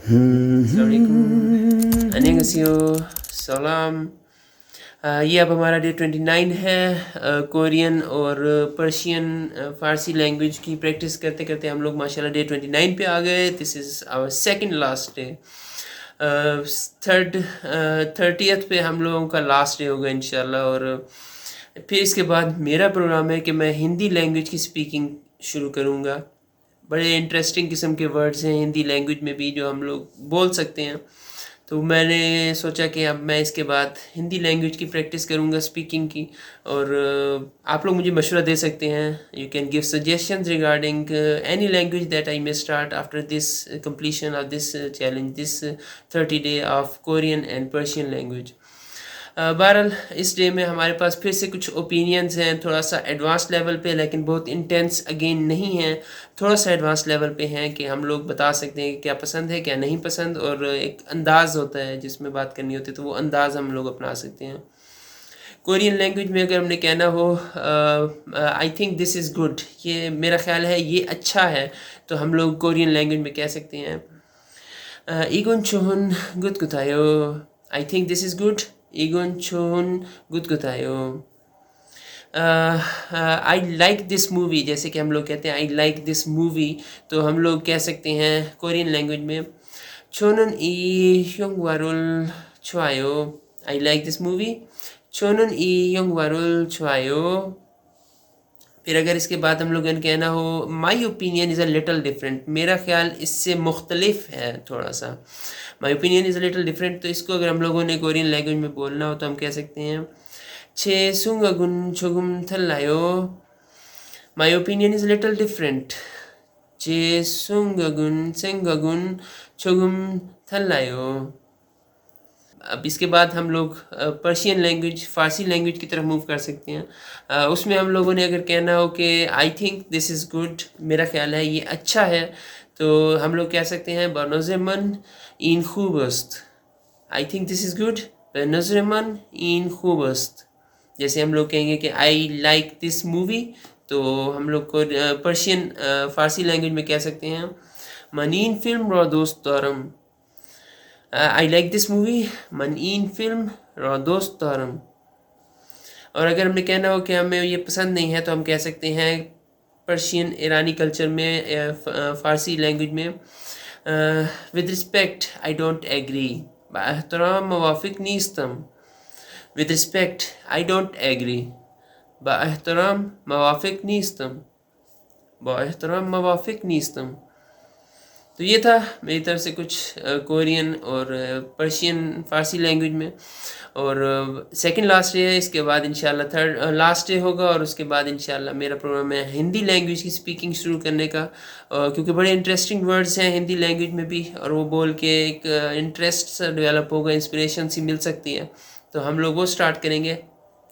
अस्सलामुअलैकुम, अन्यंगसियो, सलाम। ये अब हमारा डे 29 है। कोरियन और पर्शियन फ़ारसी लैंग्वेज की प्रैक्टिस करते करते हम लोग माशाल्लाह डे 29 पे आ गए। This is our second last day. Third 30th पे हम लोगों का लास्ट डे होगा इंशाल्लाह। और फिर इसके बाद मेरा प्रोग्राम है कि मैं हिंदी लैंग्वेज की स्पीकिंग शुरू करूँगा। बड़े इंटरेस्टिंग किस्म के वर्ड्स हैं हिंदी लैंग्वेज में भी जो हम लोग बोल सकते हैं। तो मैंने सोचा कि अब मैं इसके बाद हिंदी लैंग्वेज की प्रैक्टिस करूँगा स्पीकिंग की। और आप लोग मुझे मशवरा दे सकते हैं। You can give suggestions regarding any language that I may start after this completion of this challenge, this 30 day of Korean and Persian language. बहरहाल इस डे में हमारे पास फिर से कुछ ओपिनियंस हैं, थोड़ा सा एडवांस लेवल पे, लेकिन बहुत इंटेंस अगेन नहीं हैं। थोड़ा सा एडवांस लेवल पे हैं कि हम लोग बता सकते हैं कि क्या पसंद है क्या नहीं पसंद। और एक अंदाज़ होता है जिसमें बात करनी होती है, तो वो अंदाज़ हम लोग अपना सकते हैं। कोरियन लैंग्वेज में अगर हमने कहना हो आई थिंक दिस इज़ गुड, ये मेरा ख्याल है ये अच्छा है, तो हम लोग कोरियन लैंग्वेज में कह सकते हैं इगोन चोहन गुड गुतायो, I think this is good, इगोन चोहन गुड गुतायो। आई लाइक दिस मूवी, जैसे कि हम लोग कहते हैं आई लाइक दिस मूवी, तो हम लोग कह सकते हैं कोरियन लैंग्वेज में छोनन ई योंग वारुल छुआयो, आई लाइक दिस मूवी, छोनन ई योंग वारुल छुआयो। फिर अगर इसके बाद हम लोगों ने कहना हो my opinion is a little different, मेरा ख्याल इससे मुख्तलिफ है थोड़ा सा, my opinion is a little different, तो इसको अगर हम लोगों ने कोरियन लैंग्वेज में बोलना हो तो हम कह सकते हैं छे सुंगगुन छोगुम थल्लायो, my opinion is little different, चे सुंगगुन सेंगगुन छोगुम थल्लायो। अब इसके बाद हम लोग पर्शियन लैंग्वेज, फ़ारसी लैंग्वेज की तरफ मूव कर सकते हैं। उसमें हम लोगों ने अगर कहना हो कि आई थिंक दिस इज़ गुड, मेरा ख्याल है ये अच्छा है, तो हम लोग कह सकते हैं बनोज़ेमन इन खूबस्त, I think this is good, बनोज़ेमन इन खूबस्त। जैसे हम लोग कहेंगे कि आई लाइक दिस मूवी, तो हम लोग को पर्शियन फ़ारसी लैंग्वेज में कह सकते हैं मनीन फिल्म रो दोस्त दौरम, आई लाइक दिस मूवी मन इन फिल्म रो दोस्त दौरम। और अगर हमने कहना हो कि हमें ये पसंद नहीं है, तो हम कह सकते हैं पर्शियन ईरानी कल्चर में फ़ारसी लैंग्वेज में with respect I don't agree, बाएहतराम मवाफिक नीस्तम, with respect I don't agree, बाएहतराम मवाफिक नीस्तम, बाएहतराम मवाफिक नीस्तम। तो ये था मेरी तरफ से कुछ कोरियन और पर्शियन फ़ारसी लैंग्वेज में। और सेकंड लास्ट डे है, इसके बाद इंशाल्लाह थर्ड लास्ट डे होगा, और उसके बाद इंशाल्लाह मेरा प्रोग्राम है हिंदी लैंग्वेज की स्पीकिंग शुरू करने का, क्योंकि बड़े इंटरेस्टिंग वर्ड्स हैं हिंदी लैंग्वेज में भी, और वो बोल के एक इंटरेस्ट सा डेवलप होगा, इंस्पिरेशन सी मिल सकती है, तो हम लोग वो स्टार्ट करेंगे।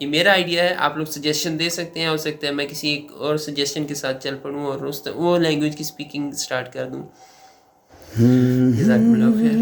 ये मेरा आइडिया है, आप लोग सजेशन दे सकते हैं, हो सकता है मैं किसी एक और सजेशन के साथ चल पड़ूँ और उस वो लैंग्वेज की स्पीकिंग स्टार्ट कर दूँ। जज़ाकुमुल्लाह खैर।